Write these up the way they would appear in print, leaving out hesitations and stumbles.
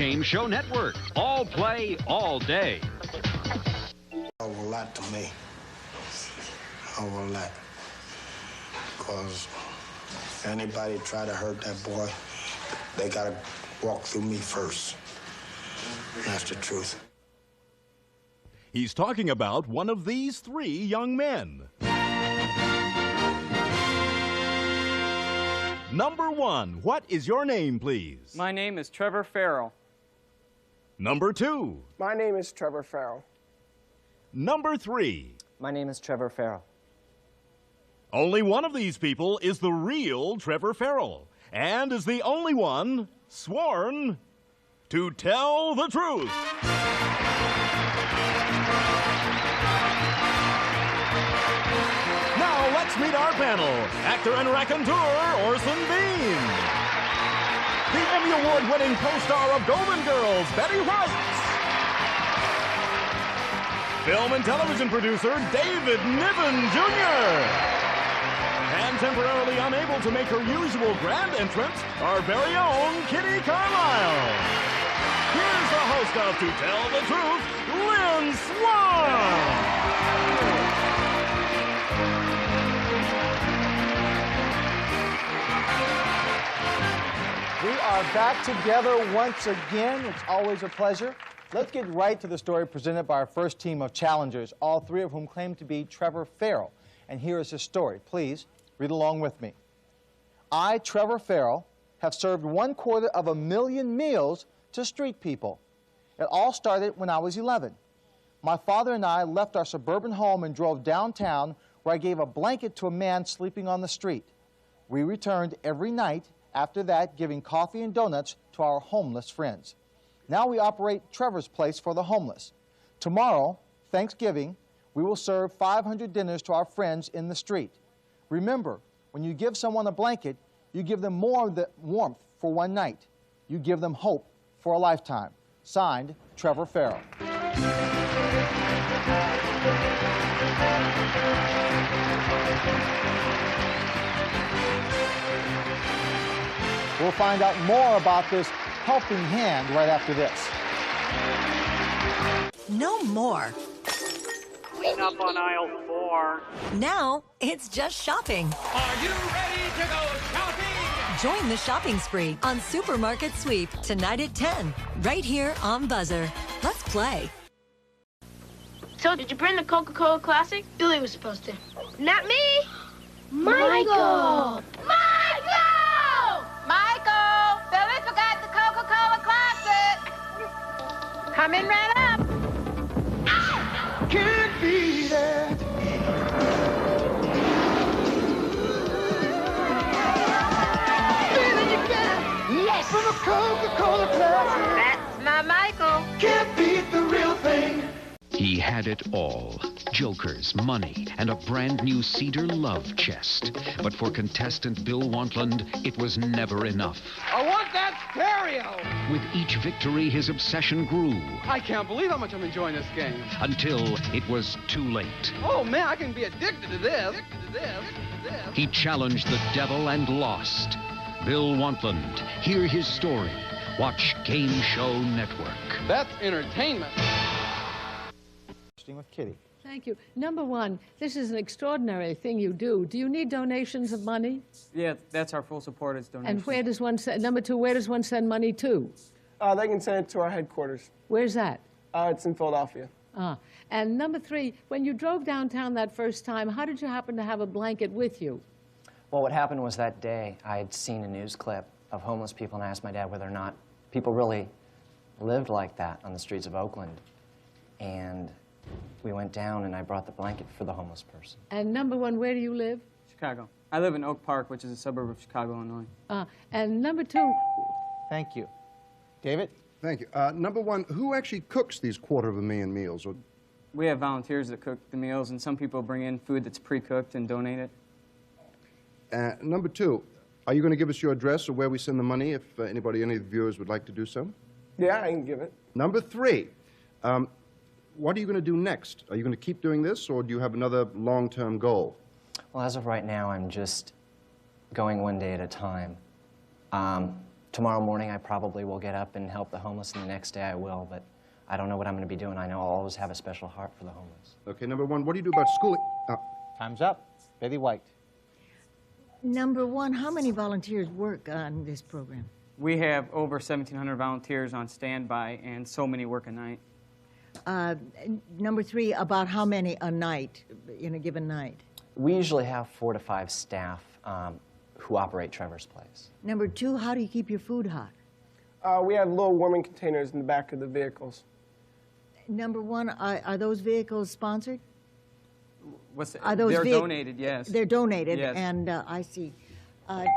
Game Show Network. All play, all day. A lot to me. A lot. Because anybody try to hurt that boy, they gotta walk through me first. That's the truth. He's talking about one of these three young men. Number one, what is your name, please? My name is Trevor Farrell. Number two. My name is Trevor Farrell. Number three. My name is Trevor Farrell. Only one of these people is the real Trevor Farrell, and is the only one sworn to tell the truth. Now let's meet our panel. Actor and raconteur Orson Bean. The Emmy Award-winning co-star of Golden Girls, Betty White. Film and television producer David Niven Jr. And temporarily unable to make her usual grand entrance, our very own Kitty Carlisle. Here's the host of To Tell the Truth, Lynn Swan. We are back together once again. It's always a pleasure. Let's get right to the story presented by our first team of challengers, all three of whom claim to be Trevor Farrell. And here is his story. Please read along with me. I, Trevor Farrell, have served 250,000 meals to street people. It all started when I was 11. My father and I left our suburban home and drove downtown, where I gave a blanket to a man sleeping on the street. We returned every night after that, giving coffee and donuts to our homeless friends. Now we operate Trevor's Place for the homeless. Tomorrow, Thanksgiving, we will serve 500 dinners to our friends in the street. Remember, when you give someone a blanket, you give them more of the warmth for one night. You give them hope for a lifetime. Signed, Trevor Farrell. We'll find out more about this helping hand right after this. No more. Clean up on aisle 4. Now it's just shopping. Are you ready to go shopping? Join the shopping spree on Supermarket Sweep tonight at 10, right here on Buzzer. Let's play. So, did you bring the Coca-Cola Classic? Billy was supposed to. Not me! Michael! Michael! Michael! Billy forgot the Coca-Cola Classic! Coming right up! Can't be that. Feeling you get. Yes! From a Coca-Cola Classic. That's my Michael. Can't beat the real thing. He had it all. Jokers, money, and a brand new cedar love chest. But for contestant Bill Wantland, it was never enough. I want that stereo. With each victory, his obsession grew. I can't believe how much I'm enjoying this game. Until it was too late. Oh, man, I can be addicted to this. He challenged the devil and lost. Bill Wantland. Hear his story. Watch Game Show Network. That's entertainment. With Kitty. Thank you. Number one, this is an extraordinary thing you do. Do you need donations of money? Yeah, that's our full support is donations. And where does one send, number two, where does one send money to? They can send it to our headquarters. Where's that? It's in Philadelphia. And number three, when you drove downtown that first time, how did you happen to have a blanket with you? Well, what happened was that day I had seen a news clip of homeless people, and I asked my dad whether or not people really lived like that on the streets of Oakland. And we went down, and I brought the blanket for the homeless person. And number one, where do you live? Chicago. I live in Oak Park, which is a suburb of Chicago, Illinois. And number two... Thank you. David? Thank you. Number one, who actually cooks these 250,000 meals? Or... We have volunteers that cook the meals, and some people bring in food that's pre-cooked and donate it. Number two, are you going to give us your address or where we send the money if any of the viewers would like to do so? Yeah, I can give it. Number three, what are you going to do next? Are you going to keep doing this, or do you have another long-term goal? Well, as of right now, I'm just going one day at a time. tomorrow morning I probably will get up and help the homeless, and the next day I will, but I don't know what I'm going to be doing. I know I'll always have a special heart for the homeless. Okay, number one, what do you do about schooling? Time's up. Betty White. Number one, how many volunteers work on this program? We have over 1,700 volunteers on standby, and so many work a night. Number three, about how many a night, in a given night? We usually have 4 to 5 staff who operate Trevor's Place. Number two, how do you keep your food hot? We have little warming containers in the back of the vehicles. Number one, are those vehicles sponsored? They're donated, yes. They're donated, yes. And I see. Thank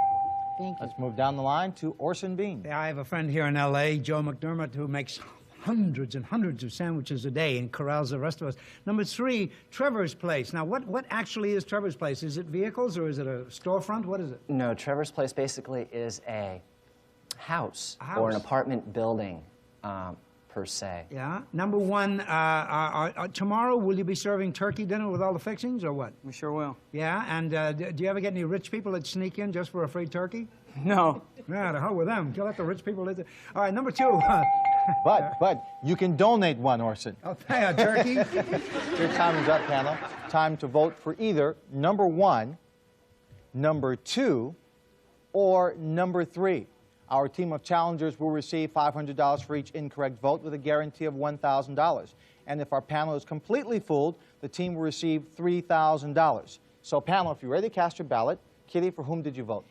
you. Let's move down the line to Orson Bean. Yeah, I have a friend here in L.A., Joe McDermott, who makes hundreds and hundreds of sandwiches a day and corrals the rest of us. Number three, Trevor's Place. Now, what actually is Trevor's Place? Is it vehicles or is it a storefront? What is it? No, Trevor's Place basically is a house. Or an apartment building, per se. Yeah. Number one, tomorrow will you be serving turkey dinner with all the fixings or what? We sure will. Yeah, and do you ever get any rich people that sneak in just for a free turkey? No. Yeah, to hell with them. Let the rich people live there. All right, number two. But you can donate one, Orson. I'll pay a turkey. Your time is up, panel. Time to vote for either number one, number two, or number three. Our team of challengers will receive $500 for each incorrect vote with a guarantee of $1,000. And if our panel is completely fooled, the team will receive $3,000. So panel, if you're ready to cast your ballot, Kitty, for whom did you vote?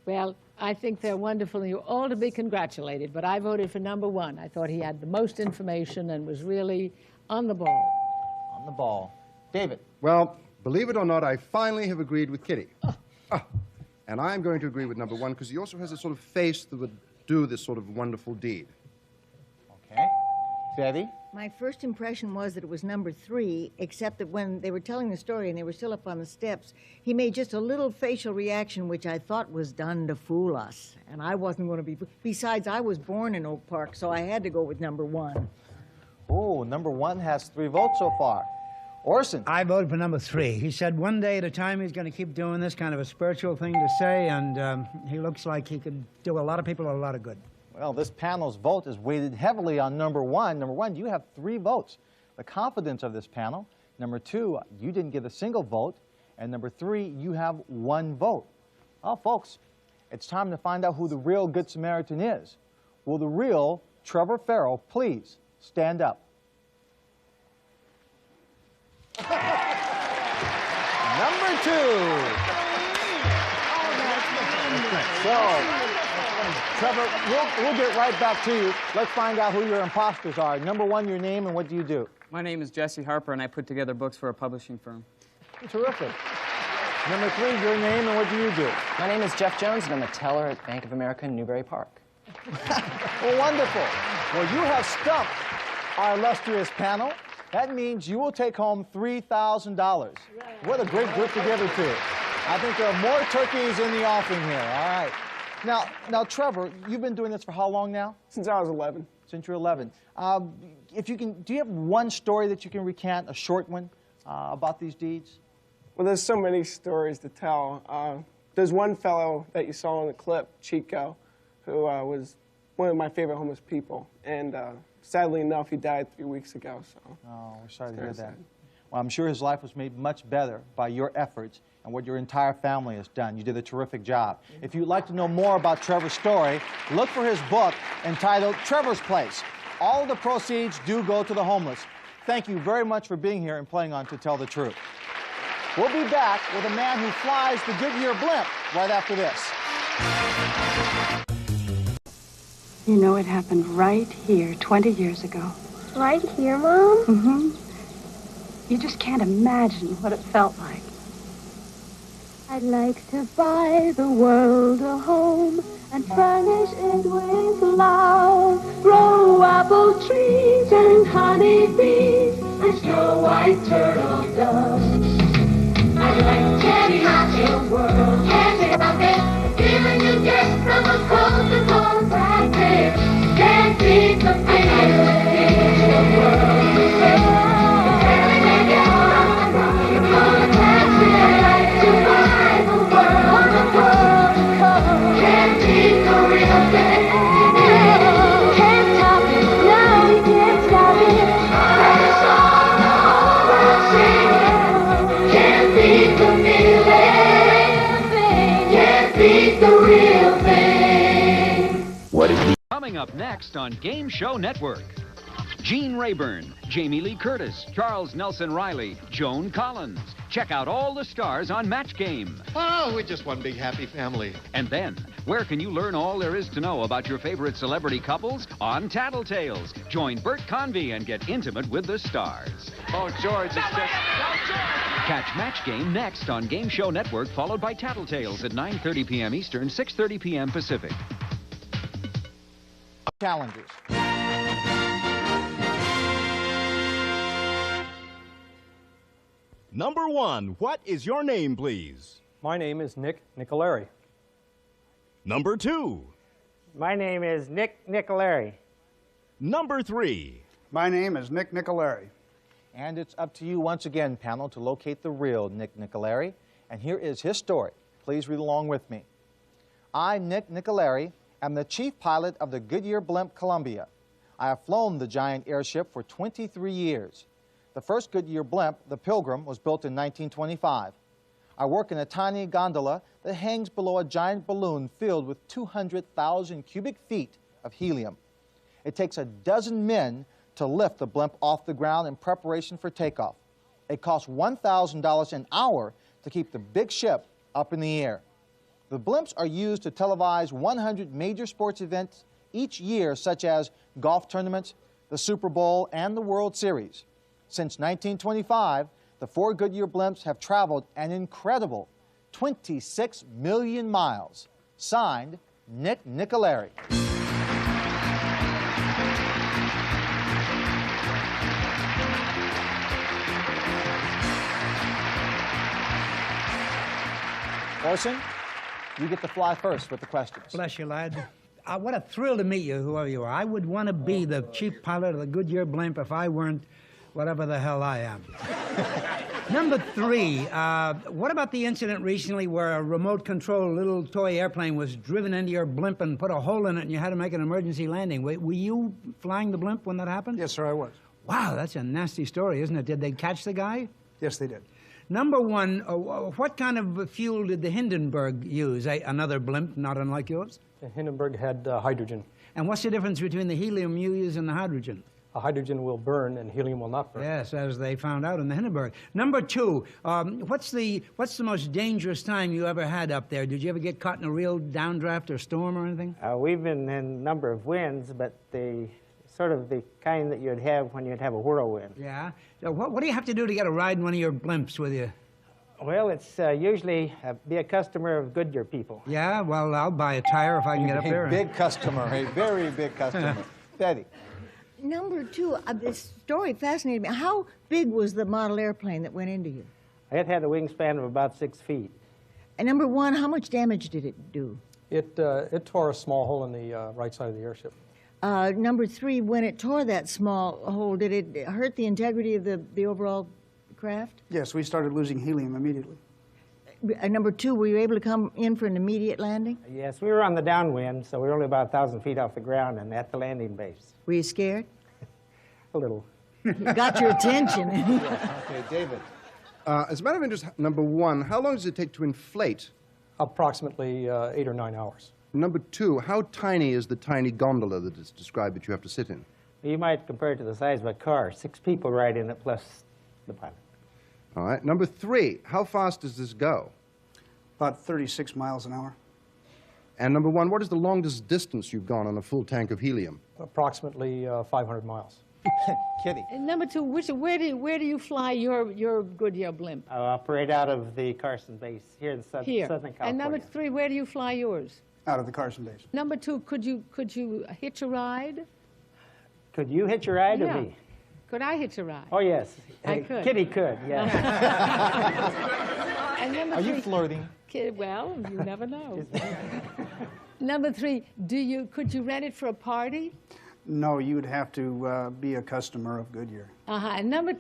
Well, I think they're wonderful, and you're all to be congratulated, but I voted for number one. I thought he had the most information and was really on the ball. On the ball. David. Well, believe it or not, I finally have agreed with Kitty. And I'm going to agree with number one because he also has a sort of face that would do this sort of wonderful deed. Okay. Betty? My first impression was that it was number three, except that when they were telling the story and they were still up on the steps, he made just a little facial reaction, which I thought was done to fool us. And I wasn't going to be... Besides, I was born in Oak Park, so I had to go with number one. Oh, number one has 3 votes so far. Orson. I voted for number three. He said one day at a time he's going to keep doing this, kind of a spiritual thing to say, and he looks like he could do a lot of people a lot of good. Well, this panel's vote is weighted heavily on number one. Number one, you have 3 votes. The confidence of this panel. Number two, you didn't get a single vote. And number 3, you have 1 vote. Well, folks, it's time to find out who the real Good Samaritan is. Will the real Trevor Farrell please stand up? Number 2. So, Trevor, we'll get right back to you. Let's find out who your imposters are. Number 1, your name, and what do you do? My name is Jesse Harper, and I put together books for a publishing firm. Terrific. Number 3, your name, and what do you do? My name is Jeff Jones, and I'm a teller at Bank of America in Newbury Park. Well, wonderful. Well, you have stumped our illustrious panel. That means you will take home $3,000. What a great group to give it to. I think there are more turkeys in the offing here. All right. Now, Trevor, you've been doing this for how long now? Since I was 11. Since you're 11. If you can, do you have one story that you can recant, a short one, about these deeds? Well, there's so many stories to tell. There's one fellow that you saw in the clip, Chico, who was one of my favorite homeless people. And sadly enough, he died 3 weeks ago. So. Oh, we're sorry to hear that. Well, I'm sure his life was made much better by your efforts and what your entire family has done. You did a terrific job. If you'd like to know more about Trevor's story, look for his book entitled Trevor's Place. All of the proceeds do go to the homeless. Thank you very much for being here and playing on To Tell the Truth. We'll be back with a man who flies the Goodyear blimp right after this. You know, it happened right here 20 years ago. Right here, Mom? Mm-hmm. You just can't imagine what it felt like. I'd like to buy the world a home and furnish it with love. Grow apple trees and honey bees and snow white turtle doves. I'd like candy in the world. Candy rocket, the feeling you get from a Coca-Cola package. Can't beat the feeling in the world. Can't beat the real thing. Beat the real thing. What is coming up next on Game Show Network? Gene Rayburn, Jamie Lee Curtis, Charles Nelson Riley, Joan Collins. Check out all the stars on Match Game. Oh, we're just one big happy family. And then, where can you learn all there is to know about your favorite celebrity couples? On Tattletales. Join Bert Convy and get intimate with the stars. Oh, George, it's just... Catch Match Game next on Game Show Network, followed by Tattletales at 9:30 p.m. Eastern, 6:30 p.m. Pacific. Challengers. Number 1, what is your name, please? My name is Nick Nicolari. Number 2. My name is Nick Nicolari. Number 3. My name is Nick Nicolari. And it's up to you once again, panel, to locate the real Nick Nicolari. And here is his story. Please read along with me. I, Nick Nicolari, am the chief pilot of the Goodyear blimp Columbia. I have flown the giant airship for 23 years. The first Goodyear blimp, the Pilgrim, was built in 1925. I work in a tiny gondola that hangs below a giant balloon filled with 200,000 cubic feet of helium. It takes a dozen men to lift the blimp off the ground in preparation for takeoff. It costs $1,000 an hour to keep the big ship up in the air. The blimps are used to televise 100 major sports events each year, such as golf tournaments, the Super Bowl, and the World Series. Since 1925, the 4 Goodyear blimps have traveled an incredible 26 million miles. Signed, Nick Nicolari. Orson, you get to fly first with the questions. Bless you, lad. What a thrill to meet you, whoever you are. I would want to be the chief pilot of the Goodyear blimp if I weren't whatever the hell I am. Number 3, what about the incident recently where a remote control little toy airplane was driven into your blimp and put a hole in it and you had to make an emergency landing? Were you flying the blimp when that happened? Yes, sir, I was. Wow, that's a nasty story, isn't it? Did they catch the guy? Yes, they did. Number 1, what kind of fuel did the Hindenburg use? Another blimp, not unlike yours? The Hindenburg had hydrogen. And what's the difference between the helium you use and the hydrogen? Hydrogen will burn and helium will not burn. Yes, as they found out in the Hindenburg. Number 2, what's the most dangerous time you ever had up there? Did you ever get caught in a real downdraft or storm or anything? We've been in a number of winds, but the kind that you'd have when you'd have a whirlwind. Yeah. So what do you have to do to get a ride in one of your blimps with you? Well, it's usually be a customer of Goodyear people. Yeah, well, I'll buy a tire if I can get up there. A big customer, a very big customer. Betty. Number 2, this story fascinated me. How big was the model airplane that went into you? It had a wingspan of about 6 feet. And number 1, how much damage did it do? It tore a small hole in the right side of the airship. Number 3, when it tore that small hole, did it hurt the integrity of the overall craft? Yes, we started losing helium immediately. Number 2, were you able to come in for an immediate landing? Yes, we were on the downwind, so we were only about 1,000 feet off the ground and at the landing base. Were you scared? A little. Got your attention. Okay, David. As a matter of interest, number 1, how long does it take to inflate? Approximately 8 or 9 hours. Number 2, how tiny is the tiny gondola that is described that you have to sit in? You might compare it to the size of a car. 6 people ride in it plus the pilot. All right. Number 3, how fast does this go? About 36 miles an hour. And number 1, what is the longest distance you've gone on a full tank of helium? Approximately 500 miles. Kitty. And number 2, where do you fly your Goodyear blimp? I operate out of the Carson base here in Southern California. And number 3, where do you fly yours? Out of the Carson base. Number 2, could you hitch a ride? Could you hitch a ride or me? Could I hitch a ride? Oh, yes. I could. Kitty could, yes. And number Are 3, you flirting? Well, you never know. Number 3, could you rent it for a party? No, you would have to be a customer of Goodyear. And number 2,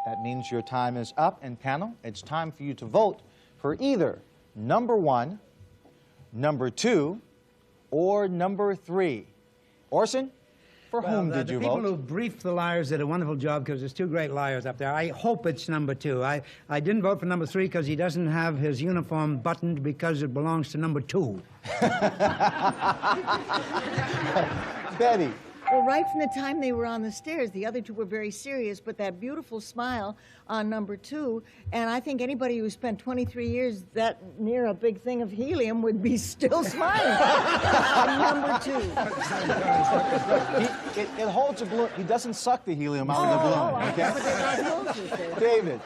That means your time is up. And panel, it's time for you to vote for either number 1, number 2, or number 3. Orson, For whom did you vote? The people who briefed the liars did a wonderful job because there's two great liars up there. I hope it's number 2. I didn't vote for number 3 because he doesn't have his uniform buttoned because it belongs to number 2. Betty. Well, right from the time they were on the stairs, the other two were very serious, but that beautiful smile on number 2, and I think anybody who spent 23 years that near a big thing of helium would be still smiling on number 2. It holds a balloon. He doesn't suck the helium out of the balloon. Okay? But they're not soldiers. David.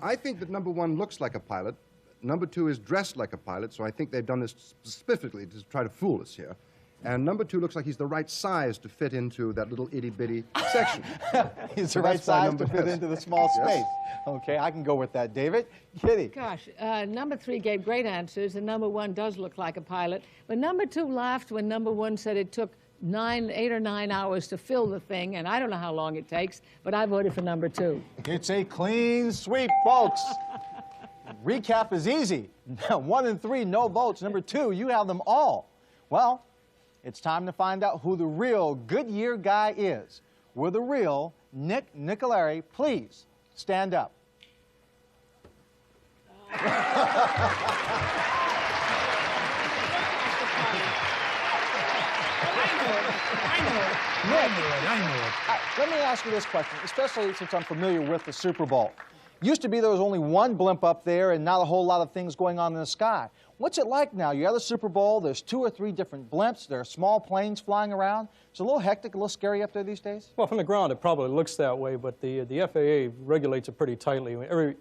I think that number 1 looks like a pilot. Number 2 is dressed like a pilot, so I think they've done this specifically to try to fool us here. And number 2 looks like he's the right size to fit into that little itty-bitty section. He's the right size to fit into the small space. Okay, I can go with that. David? Kitty? Gosh, number 3 gave great answers, and number 1 does look like a pilot. But number 2 laughed when number 1 said it took 8 or 9 hours to fill the thing, and I don't know how long it takes, but I voted for number 2. It's a clean sweep, folks. Recap is easy. 1 and 3, no votes. Number 2, you have them all. Well, it's time to find out who the real Goodyear guy is. Will the real Nick Nicolari please stand up? Let me ask you this question, especially since I'm familiar with the Super Bowl. Used to be there was only one blimp up there and not a whole lot of things going on in the sky. What's it like now? You're at the Super Bowl, there's 2 or 3 different blimps, there are small planes flying around. It's a little hectic, a little scary up there these days? Well, from the ground, it probably looks that way, but the FAA regulates it pretty tightly.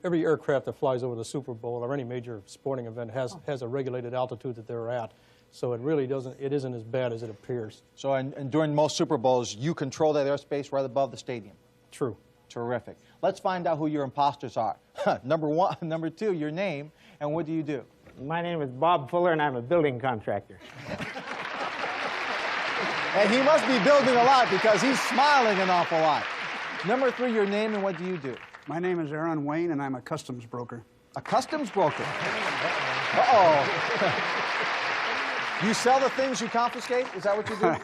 Every aircraft that flies over the Super Bowl or any major sporting event has a regulated altitude that they're at. So it really isn't as bad as it appears. So, and during most Super Bowls, you control that airspace right above the stadium? True. Terrific. Let's find out who your imposters are. Number 1, number 2, your name, and what do you do? My name is Bob Fuller, and I'm a building contractor. And he must be building a lot because he's smiling an awful lot. Number 3, your name, and what do you do? My name is Aaron Wayne, and I'm a customs broker. A customs broker? Uh-oh. You sell the things you confiscate? Is that what you do?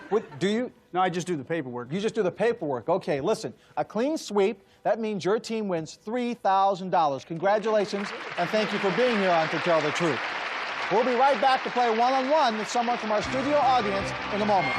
What, do you? No, I just do the paperwork. You just do the paperwork. Okay, listen, a clean sweep, that means your team wins $3,000. Congratulations, and thank you for being here on To Tell the Truth. We'll be right back to play one-on-one with someone from our studio audience in a moment.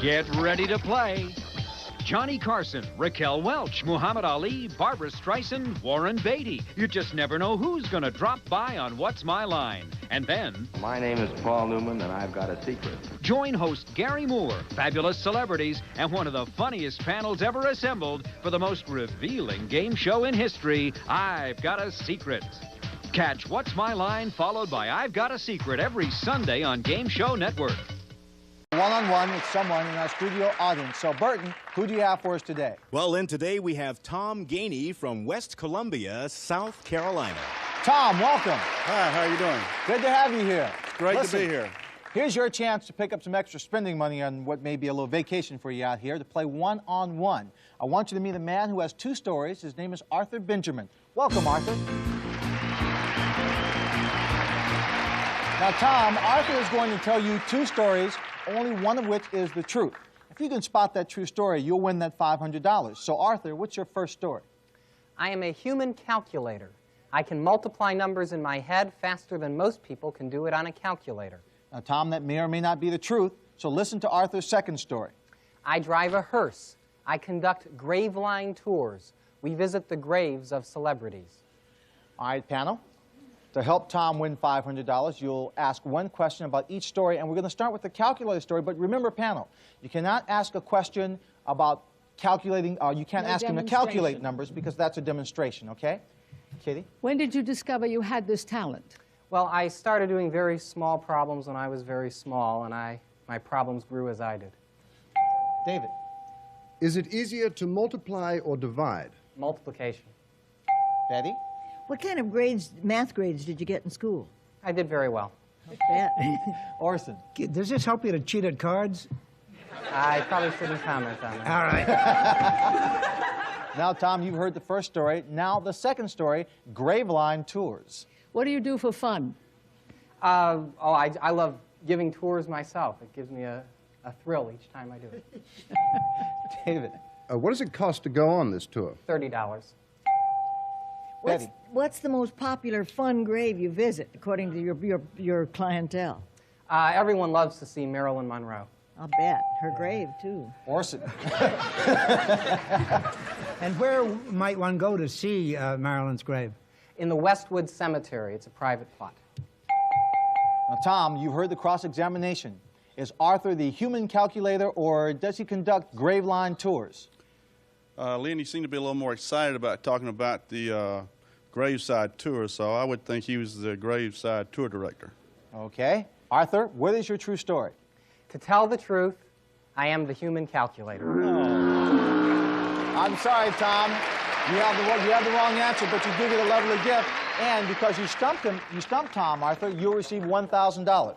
Get ready to play. Johnny Carson, Raquel Welch, Muhammad Ali, Barbara Streisand, Warren Beatty. You just never know who's going to drop by on What's My Line. And then... My name is Paul Newman, and I've got a secret. Join host Gary Moore, fabulous celebrities, and one of the funniest panels ever assembled for the most revealing game show in history, I've Got a Secret. Catch What's My Line, followed by I've Got a Secret every Sunday on Game Show Network. One-on-one with someone in our studio audience. So, Burton, who do you have for us today? Well, Lynn, today we have Tom Gainey from West Columbia, South Carolina. Tom, welcome. Hi, how are you doing? Good to have you here. Great to be here. Here's your chance to pick up some extra spending money on what may be a little vacation for you out here to play one-on-one. I want you to meet a man who has 2 stories. His name is Arthur Benjamin. Welcome, Arthur. Now, Tom, Arthur is going to tell you 2 stories, only one of which is the truth. If you can spot that true story, you'll win that $500. So, Arthur, what's your first story? I am a human calculator. I can multiply numbers in my head faster than most people can do it on a calculator. Now, Tom, that may or may not be the truth, so listen to Arthur's second story. I drive a hearse. I conduct Graveline tours. We visit the graves of celebrities. All right, panel. To help Tom win $500, you'll ask one question about each story, and we're going to start with the calculator story. But remember, panel, you cannot ask a question about calculating, you can't ask him to calculate numbers because that's a demonstration, okay? Kitty? When did you discover you had this talent? Well, I started doing very small problems when I was very small, and my problems grew as I did. David? Is it easier to multiply or divide? Multiplication. Betty? What kind of grades, math grades, did you get in school? I did very well. Yeah. Orson? Does this help you to cheat at cards? I probably shouldn't comment on that. All right. Now, Tom, you've heard the first story. Now, the second story, Graveline tours. What do you do for fun? I love giving tours myself. It gives me a thrill each time I do it. David? What does it cost to go on this tour? $30. What's the most popular fun grave you visit, according to your clientele? Everyone loves to see Marilyn Monroe. I'll bet. Her grave, too. Orson. And where might one go to see Marilyn's grave? In the Westwood Cemetery. It's a private plot. Now, Tom, you've heard the cross-examination. Is Arthur the human calculator, or does he conduct Graveline tours? Lynn, you seem to be a little more excited about talking about the graveside tour, so I would think he was the graveside tour director. Okay. Arthur, what is your true story? To tell the truth, I am the human calculator. I'm sorry, Tom. You have the wrong answer, but you do get a lovely gift. And because you stumped Tom, Arthur, you'll receive $1,000.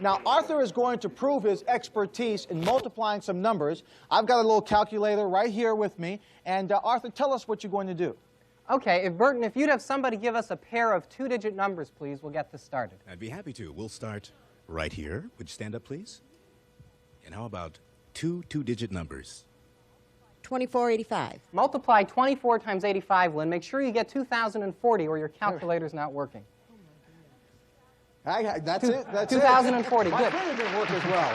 Now, Arthur is going to prove his expertise in multiplying some numbers. I've got a little calculator right here with me. And Arthur, tell us what you're going to do. Okay, Burton, if you'd have somebody give us a pair of two-digit numbers, please, we'll get this started. I'd be happy to. We'll start right here. Would you stand up, please? And how about two-digit numbers? 2485. Multiply 24 times 85, Lynn. Make sure you get 2,040 or your calculator's not working. That's it. That's 2,040. My Good. printer didn't work as well.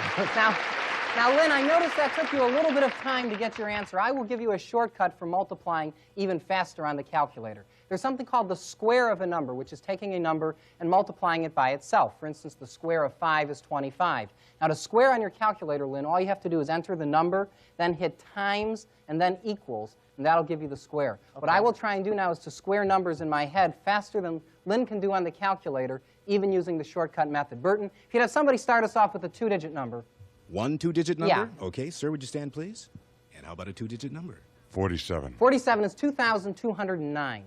Now, Lynn, I noticed that took you a little bit of time to get your answer. I will give you a shortcut for multiplying even faster on the calculator. There's something called the square of a number, which is taking a number and multiplying it by itself. For instance, the square of 5 is 25. Now, to square on your calculator, Lynn, all you have to do is enter the number, then hit times, and then equals, and that'll give you the square. Okay. What I will try and do now is to square numbers in my head faster than Lynn can do on the calculator, even using the shortcut method. Burton, if you'd have somebody start us off with a two-digit number. One two-digit number? Yeah. Okay, sir, would you stand, please? And how about a two-digit number? 47. 47 is 2,209.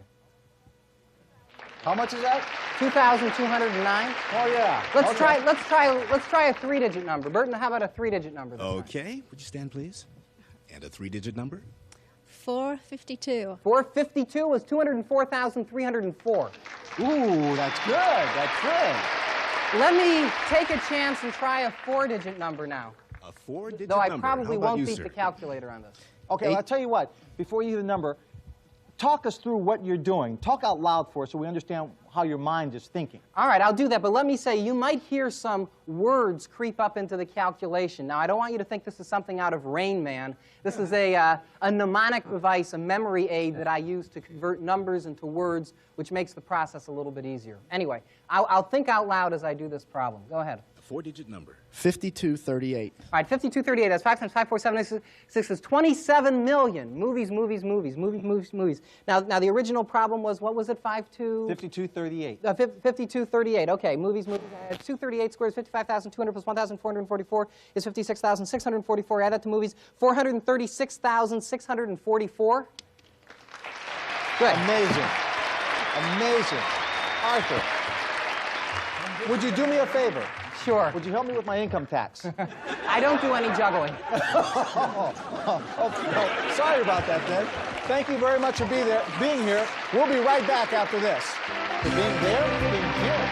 How much is that? 2,209. Oh yeah. Let's try a three-digit number. Burton, how about a three-digit number? Okay. Would you stand, please? And a three-digit number? 452. 452 is 204,304. Ooh, that's good. That's good. Let me take a chance and try a four-digit number now. A four-digit number? Though I probably won't beat the calculator on this. Okay, well, I'll tell you what. Before you hear the number, talk us through what you're doing. Talk out loud for us so we understand how your mind is thinking. All right, I'll do that, but let me say, you might hear some words creep up into the calculation. Now, I don't want you to think this is something out of Rain Man. This is a mnemonic device, a memory aid that I use to convert numbers into words, which makes the process a little bit easier. Anyway, I'll think out loud as I do this problem. Go ahead. A four-digit number. 5238. All right, 5238. That's 5 times 5, 4, 7, 6 is 27 million. Movies. Now, the original problem was, what was it, 5238. 5238. Okay, movies. 238 squares, 55,200 plus 1,444 is 56,644. Add that to movies, 436,644. Good. Amazing. Amazing. Arthur, would you do me a favor? Sure. Would you help me with my income tax? I don't do any juggling. Okay. Sorry about that, then. Thank you very much for being here. We'll be right back after this. For being there, being here.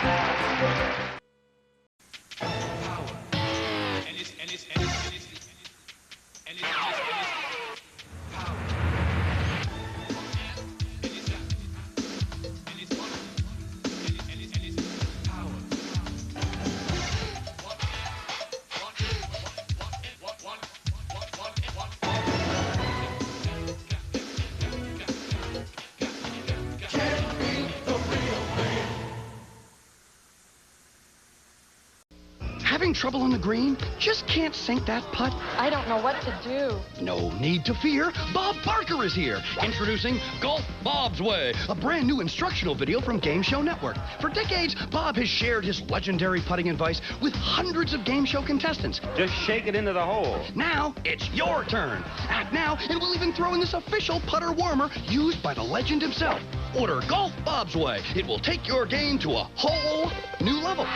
Having trouble on the green? Just can't sink that putt? I don't know what to do. No need to fear. Bob Barker is here. Introducing Golf Bob's Way, a brand new instructional video from Game Show Network. For decades, Bob has shared his legendary putting advice with hundreds of game show contestants. Just shake it into the hole. Now, it's your turn. Act now, and we'll even throw in this official putter warmer used by the legend himself. Order Golf Bob's Way. It will take your game to a whole new level.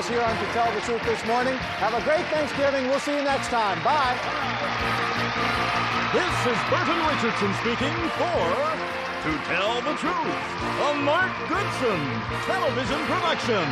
Here on To Tell the Truth this morning. Have a great Thanksgiving. We'll see you next time. Bye. This is Burton Richardson speaking for To Tell the Truth, a Mark Goodson television production.